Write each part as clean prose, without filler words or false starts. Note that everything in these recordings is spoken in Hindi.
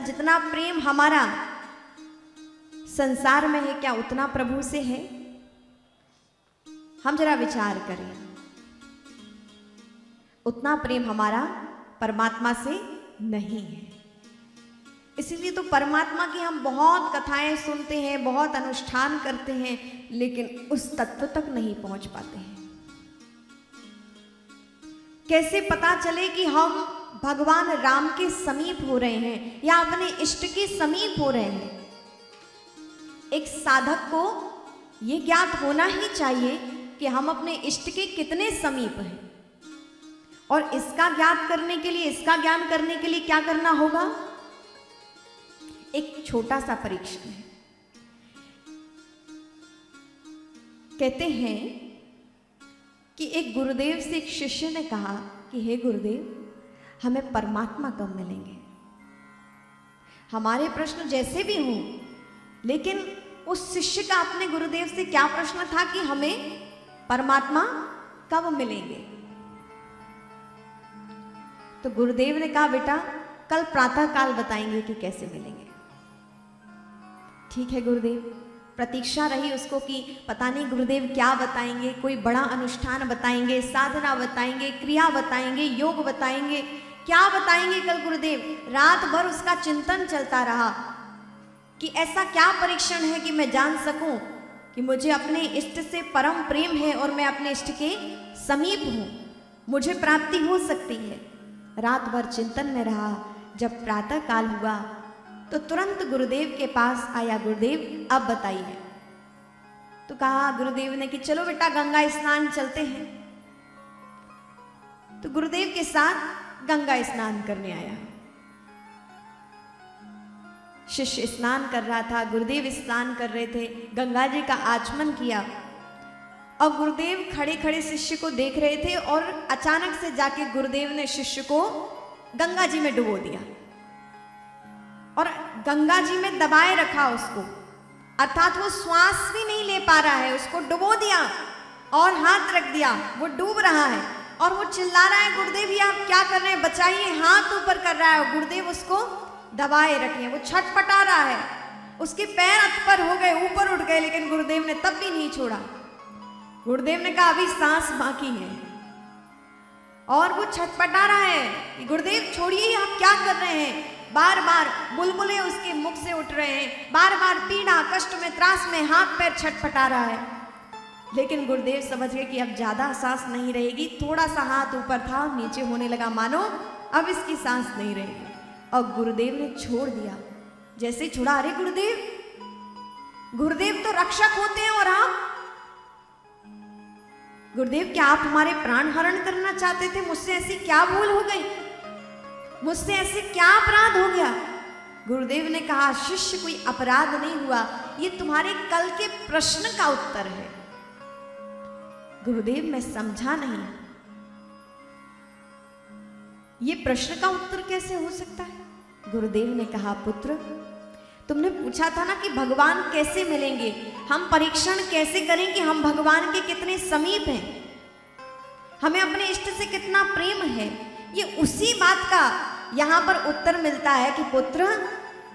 जितना प्रेम हमारा संसार में है, क्या उतना प्रभु से है? हम जरा विचार करें। उतना प्रेम हमारा परमात्मा से नहीं है। इसीलिए तो परमात्मा की हम बहुत कथाएं सुनते हैं, बहुत अनुष्ठान करते हैं, लेकिन उस तत्व तक नहीं पहुंच पाते हैं। कैसे पता चले कि हम भगवान राम के समीप हो रहे हैं या अपने इष्ट के समीप हो रहे हैं? एक साधक को यह ज्ञात होना ही चाहिए कि हम अपने इष्ट के कितने समीप हैं। और इसका ज्ञात करने के लिए, इसका ज्ञान करने के लिए क्या करना होगा? एक छोटा सा परीक्षण है। कहते हैं कि एक गुरुदेव से एक शिष्य ने कहा कि हे गुरुदेव, हमें परमात्मा कब मिलेंगे? हमारे प्रश्न जैसे भी हों, लेकिन उस शिष्य का अपने गुरुदेव से क्या प्रश्न था कि हमें परमात्मा कब मिलेंगे? तो गुरुदेव ने कहा, बेटा कल प्रातः काल बताएंगे कि कैसे मिलेंगे। ठीक है गुरुदेव। प्रतीक्षा रही उसको कि पता नहीं गुरुदेव क्या बताएंगे, कोई बड़ा अनुष्ठान बताएंगे, साधना बताएंगे, क्रिया बताएंगे, योग बताएंगे, क्या बताएंगे कल गुरुदेव। रात भर उसका चिंतन चलता रहा कि ऐसा क्या परीक्षण है कि मैं जान सकूं कि मुझे अपने इष्ट से परम प्रेम है और मैं अपने इष्ट के समीप हूं, मुझे प्राप्ति हो सकती है। रात भर चिंतन में रहा। जब प्रातः काल हुआ तो तुरंत गुरुदेव के पास आया, गुरुदेव अब बताइए। तो कहा गुरुदेव ने कि चलो बेटा गंगा स्नान चलते हैं। तो गुरुदेव के साथ गंगा स्नान करने आया। शिष्य स्नान कर रहा था, गुरुदेव स्नान कर रहे थे, गंगा जी का आचमन किया और गुरुदेव खड़े खड़े शिष्य को देख रहे थे और अचानक से जाके गुरुदेव ने शिष्य को गंगा जी में डुबो दिया और गंगा जी में दबाए रखा उसको, अर्थात वो श्वास भी नहीं ले पा रहा है, उसको डुबो दिया और हाथ रख दिया, वो डूब रहा है और वो चिल्ला रहा है, गुरुदेव ये आप क्या कर रहे हैं, बचाइए, हाथ ऊपर कर रहा है। गुरुदेव उसको दबाए रखे, वो छटपटा रहा है, उसके पैर अतपर हो गए, ऊपर उठ गए, लेकिन गुरुदेव ने तब भी नहीं छोड़ा। गुरुदेव ने कहा अभी सांस बाकी है और वो छटपटा रहा है, गुरुदेव छोड़िए, आप क्या कर रहे हैं। बार बार बुलबुले उसके मुख से उठ रहे हैं, बार बार पीड़ा कष्ट में त्रास में हाथ पैर छटपटा रहा है। लेकिन गुरुदेव समझ गए कि अब ज्यादा सांस नहीं रहेगी, थोड़ा सा हाथ ऊपर था, नीचे होने लगा, मानो अब इसकी सांस नहीं रहेगी। और गुरुदेव ने छोड़ दिया। जैसे ही छोड़ा, अरे गुरुदेव तो रक्षक होते हैं और आप गुरुदेव, क्या आप हमारे प्राण हरण करना चाहते थे? मुझसे ऐसी क्या भूल हो गई, मुझसे ऐसे क्या अपराध हो गया? गुरुदेव ने कहा शिष्य कोई अपराध नहीं हुआ, ये तुम्हारे कल के प्रश्न का उत्तर है। गुरुदेव मैं समझा नहीं, ये प्रश्न का उत्तर कैसे हो सकता है? गुरुदेव ने कहा पुत्र, तुमने पूछा था ना कि भगवान कैसे मिलेंगे, हम परीक्षण कैसे करें कि हम भगवान के कितने समीप हैं, हमें अपने इष्ट से कितना प्रेम है। ये उसी बात का यहां पर उत्तर मिलता है कि पुत्र,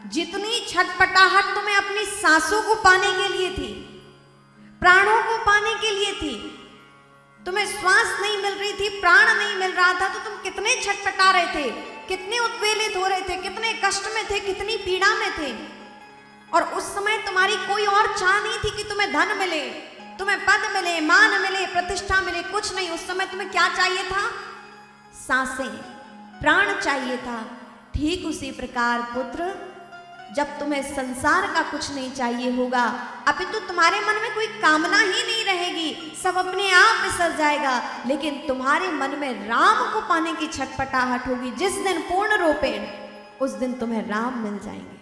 जितनी छटपटाहट तुम्हें अपनी सांसों को पाने के लिए थी, प्राणों को पाने के लिए थी, तुम्हें श्वास नहीं मिल रही थी, प्राण नहीं मिल रहा था, तो तुम कितने छटपटा रहे थे, कितने उद्वेलित हो रहे थे, कितने कष्ट में थे, कितनी पीड़ा में थे। और उस समय तुम्हारी कोई और चाह नहीं थी कि तुम्हें धन मिले, तुम्हें पद मिले, मान मिले, प्रतिष्ठा मिले, कुछ नहीं। उस समय तुम्हें क्या चाहिए था? सांसें, प्राण चाहिए था। ठीक उसी प्रकार पुत्र, जब तुम्हें संसार का कुछ नहीं चाहिए होगा, अपितु तुम्हारे मन में कोई कामना ही नहीं रहेगी, सब अपने आप बिसर जाएगा, लेकिन तुम्हारे मन में राम को पाने की छटपटाहट होगी। जिस दिन पूर्ण रूपेण, उस दिन तुम्हें राम मिल जाएंगे।